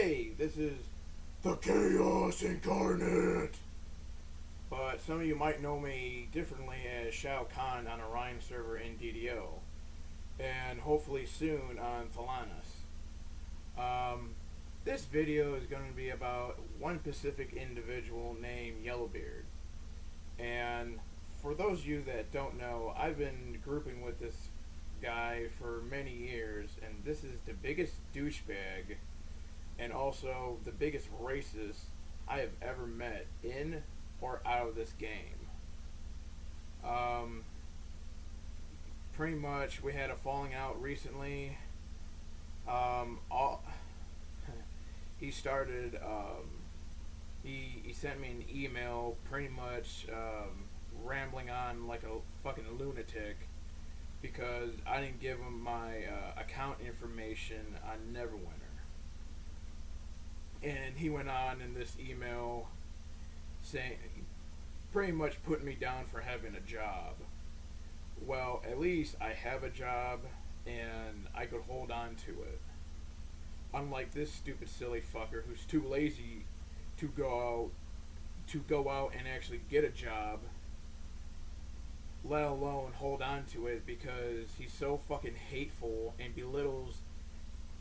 Hey, this is the Chaos Incarnate. But some of you might know me differently as Shao Kahn on Orion server in DDO, and hopefully soon on Thalanos. This video is going to be about one specific individual named Yellowbeard. And for those of you that don't know, I've been grouping with this guy for many years, and this is the biggest douchebag and also the biggest racist I have ever met in or out of this game. Pretty much we had a falling out recently. He started, he sent me an email pretty much rambling on like a fucking lunatic because I didn't give him my account information on Neverwinter. And he went on in this email saying, pretty much putting me down for having a job. Well, at least I have a job and I could hold on to it. Unlike this stupid silly fucker who's too lazy to go out and actually get a job, let alone hold on to it, because he's so fucking hateful and belittles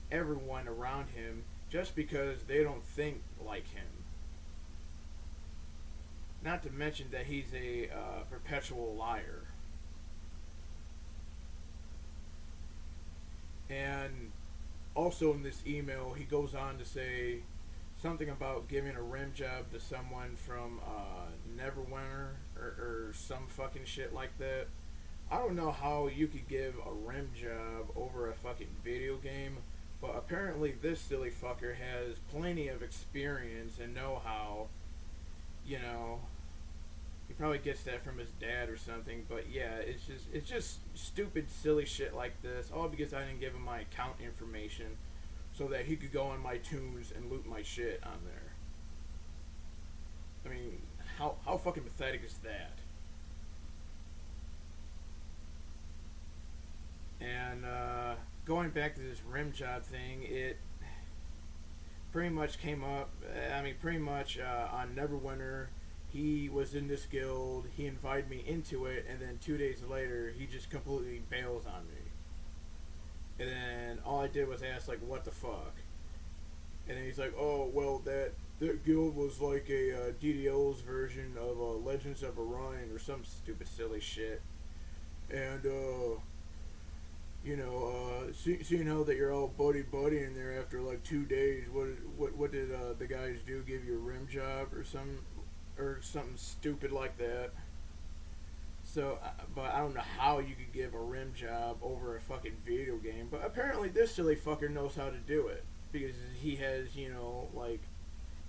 everyone around him just because they don't think like him. Not to mention that he's a perpetual liar. And also in this email, he goes on to say something about giving a rim job to someone from Neverwinter or some fucking shit like that. I don't know how you could give a rim job over a fucking video game, but apparently this silly fucker has plenty of experience and know-how. You know, he probably gets that from his dad or something, but yeah, it's just stupid, silly shit like this, all because I didn't give him my account information so that he could go on my tunes and loot my shit on there. I mean, how fucking pathetic is that? And going back to this rim job thing, it pretty much came up, pretty much on Neverwinter, he was in this guild, he invited me into it, and then 2 days later, he just completely bails on me. And then all I did was ask, like, what the fuck? And then he's like, oh, well, that guild was like a DDO's version of Legends of Orion or some stupid silly shit. And, seeing how that you're all buddy in there after like 2 days, what did the guys do? Give you a rim job or something stupid like that? So, but I don't know how you could give a rim job over a fucking video game. But apparently this silly fucker knows how to do it because he has,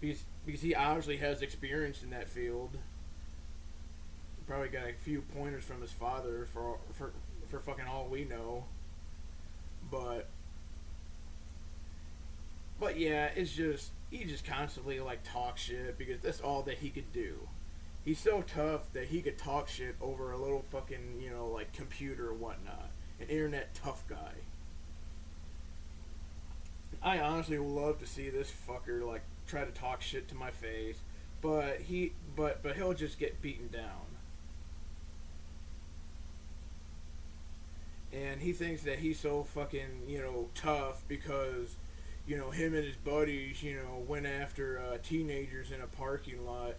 because he obviously has experience in that field. Probably got a few pointers from his father for fucking all we know. But yeah, it's just, he just constantly like talks shit because that's all that he could do. He's so tough that he could talk shit over a little fucking, like computer or whatnot. An internet tough guy. I honestly would love to see this fucker like try to talk shit to my face, but he'll just get beaten down. And he thinks that he's so fucking, tough because, him and his buddies, went after teenagers in a parking lot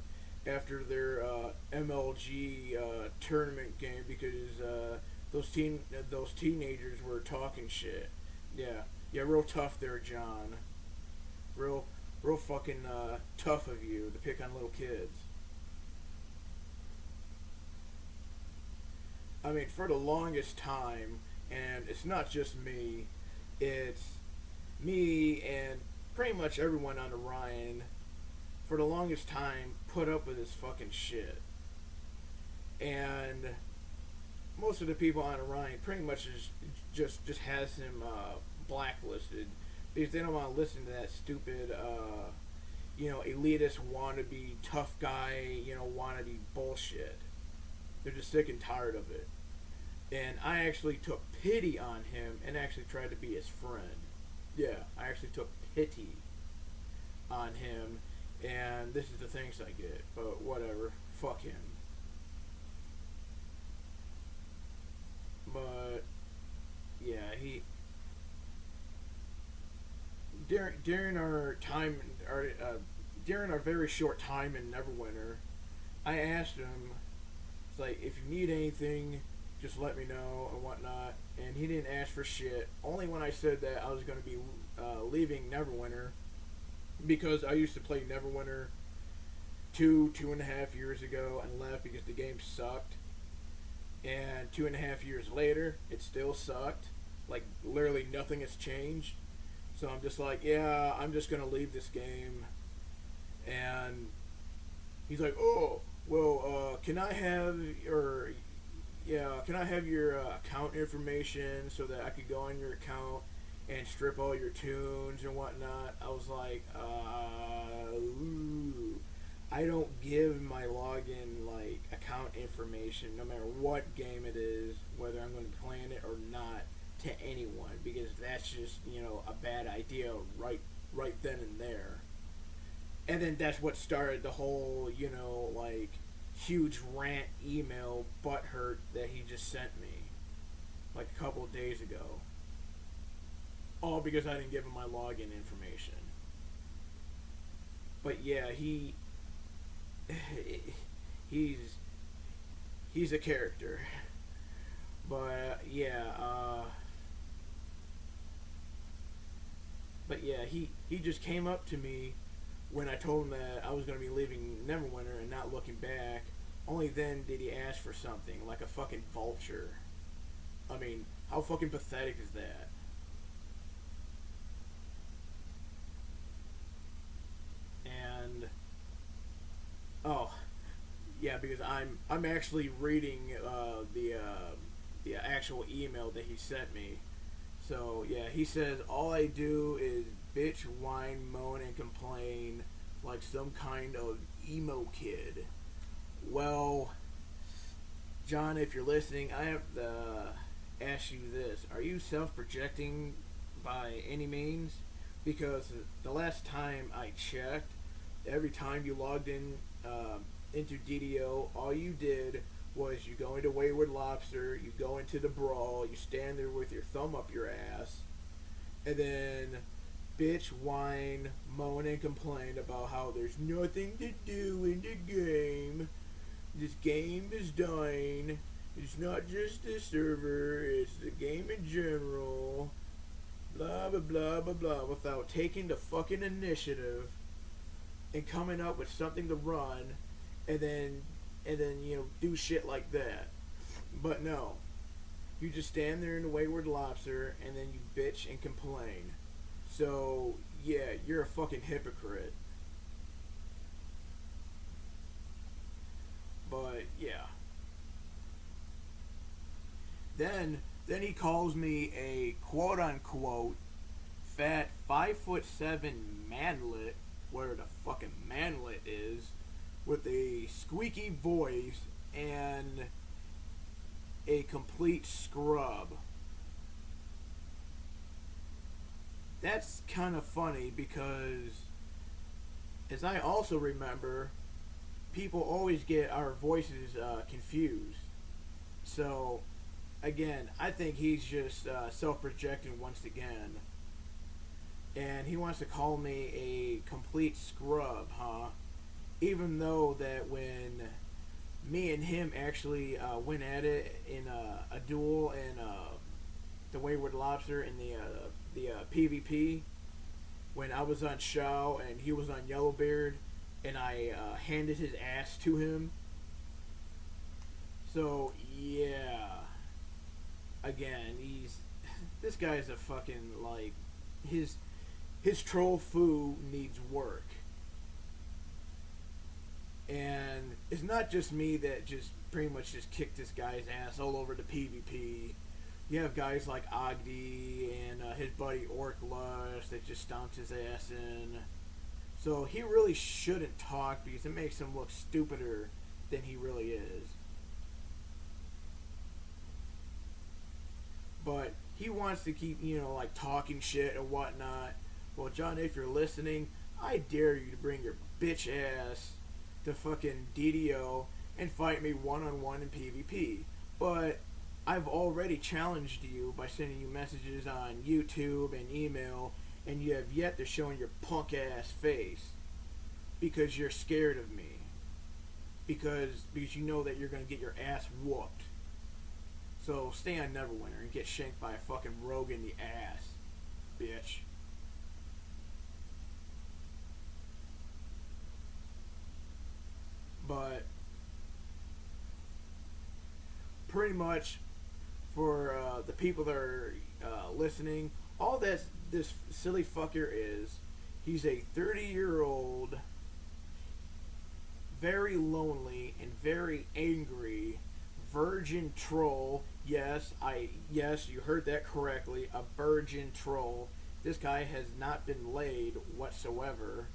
after their MLG tournament game because those teenagers were talking shit. Yeah, real tough there, John. Real fucking tough of you to pick on little kids. I mean, for the longest time, and it's not just me, it's me and pretty much everyone on Orion, for the longest time, put up with his fucking shit. And most of the people on Orion pretty much just has him blacklisted because they don't want to listen to that stupid, elitist wannabe tough guy, wannabe bullshit. They're just sick and tired of it. And I actually took pity on him and actually tried to be his friend. Yeah, I actually took pity. on him, and this is the things I get. But whatever, fuck him. But yeah, he during our time, during our very short time in Neverwinter, I asked him, it's like, if you need anything, just let me know and whatnot. And he didn't ask for shit. Only when I said that I was going to be leaving Neverwinter, because I used to play Neverwinter 2.5 years ago, and left because the game sucked. And 2.5 years later, it still sucked. Like, literally nothing has changed. So I'm just like, yeah, I'm just going to leave this game. And he's like, oh, well, can I have your account information so that I could go on your account and strip all your tunes and whatnot? I was like, ooh. I don't give my login, like, account information, no matter what game it is, whether I'm going to be playing it or not, to anyone, because that's just, a bad idea right then and there. And then that's what started the whole, like, huge rant email butthurt that he just sent me, like, a couple of days ago. All because I didn't give him my login information. But yeah, he's a character. But he just came up to me when I told him that I was going to be leaving Neverwinter and not looking back. Only then did he ask for something, like a fucking vulture. I mean, how fucking pathetic is that? And oh, yeah, because I'm actually reading the actual email that he sent me. So yeah, he says all I do is bitch, whine, moan, and complain like some kind of emo kid. Well, John, if you're listening, I have to ask you this: are you self-projecting by any means? Because the last time I checked, every time you logged in into DDO, all you did was you go into Wayward Lobster, you go into the Brawl, you stand there with your thumb up your ass, and then bitch, whine, moan, and complain about how there's nothing to do in the game. This game is dying. It's not just the server, it's the game in general. Blah, blah, blah, blah, blah, without taking the fucking initiative and coming up with something to run, and then do shit like that. But no, you just stand there in the Wayward Lobster and then you bitch and complain. So yeah, you're a fucking hypocrite. But yeah, then he calls me a quote unquote fat 5'7" manlet, where the fucking manlet is, with a squeaky voice and a complete scrub. That's kind of funny because, as I also remember, people always get our voices confused. So, again, I think he's just self-projecting once again. And he wants to call me a complete scrub, huh? Even though that when me and him actually went at it in a duel in the Wayward Lobster in the PvP, when I was on Shaw and he was on Yellowbeard, and I handed his ass to him. So yeah, again, this guy's a fucking, like, his troll foo needs work. And it's not just me that just pretty much just kicked this guy's ass all over the PvP. You have guys like Ogdi and his buddy Orklus that just stomped his ass in. So he really shouldn't talk because it makes him look stupider than he really is. But he wants to keep, like, talking shit and whatnot. Well, John, if you're listening, I dare you to bring your bitch ass to fucking DDO and fight me one-on-one in PvP. But I've already challenged you by sending you messages on YouTube and email, and you have yet to show your punk ass face because you're scared of me. Because you know that you're gonna get your ass whooped. So stay on Neverwinter and get shanked by a fucking rogue in the ass, bitch. But pretty much for the people that are listening, all that this silly fucker is, he's a 30-year-old, very lonely and very angry virgin troll. Yes, you heard that correctly, a virgin troll. This guy has not been laid whatsoever.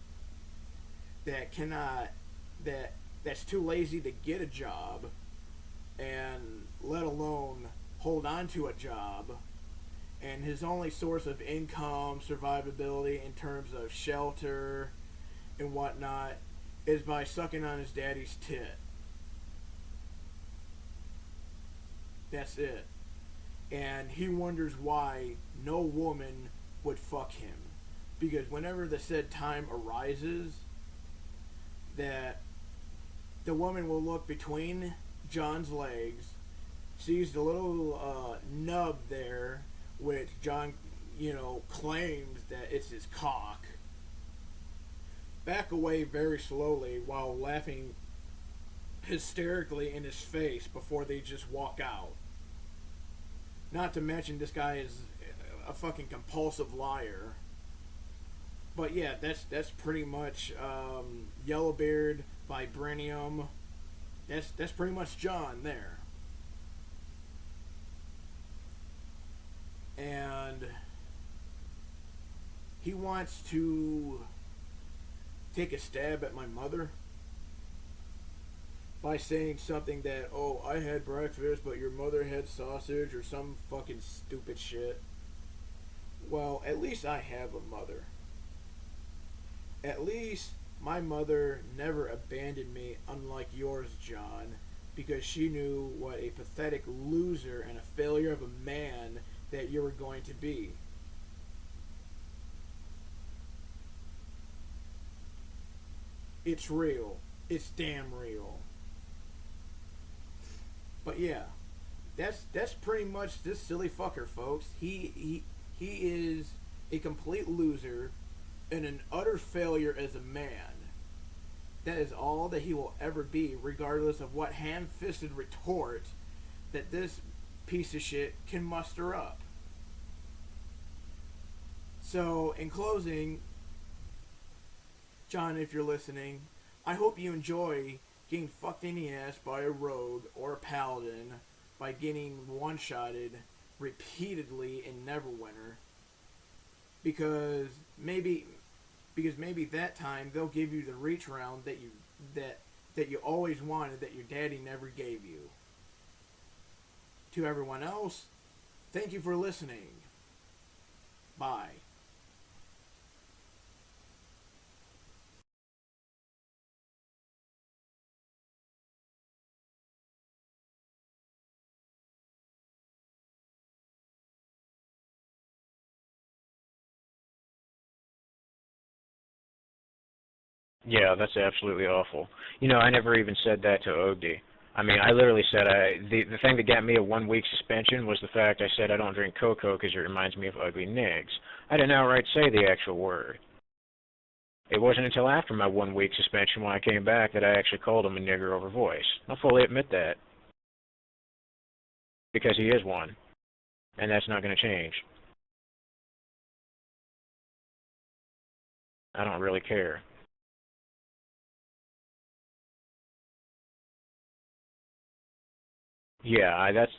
That's too lazy to get a job, and let alone hold on to a job. And his only source of income, survivability in terms of shelter and whatnot, is by sucking on his daddy's tit. That's it. And he wonders why no woman would fuck him. Because whenever the said time arises, that the woman will look between John's legs, sees the little nub there, which John, claims that it's his cock, back away very slowly while laughing hysterically in his face before they just walk out. Not to mention this guy is a fucking compulsive liar. But yeah, that's pretty much Yellowbeard, Vibrenium. That's pretty much John there. And he wants to take a stab at my mother by saying something that, oh, I had breakfast, but your mother had sausage, or some fucking stupid shit. Well, at least I have a mother. At least my mother never abandoned me, unlike yours, John, because she knew what a pathetic loser and a failure of a man that you were going to be. It's real. It's damn real. But yeah, that's pretty much this silly fucker, folks. He is a complete loser and an utter failure as a man. That is all that he will ever be, regardless of what ham-fisted retort that this piece of shit can muster up. So, in closing, John, if you're listening, I hope you enjoy getting fucked in the ass by a rogue or a paladin by getting one-shotted repeatedly in Neverwinter. Because maybe that time they'll give you the reach round that you always wanted, that your daddy never gave you. To everyone else, thank you for listening. Bye. Yeah, that's absolutely awful. I never even said that to Ogdi. I mean, I literally said the thing that got me a 1 week suspension was the fact I said I don't drink cocoa because it reminds me of ugly nigs. I didn't outright say the actual word. It wasn't until after my 1 week suspension when I came back that I actually called him a nigger over voice. I'll fully admit that because he is one, and that's not going to change. I don't really care. Yeah, that's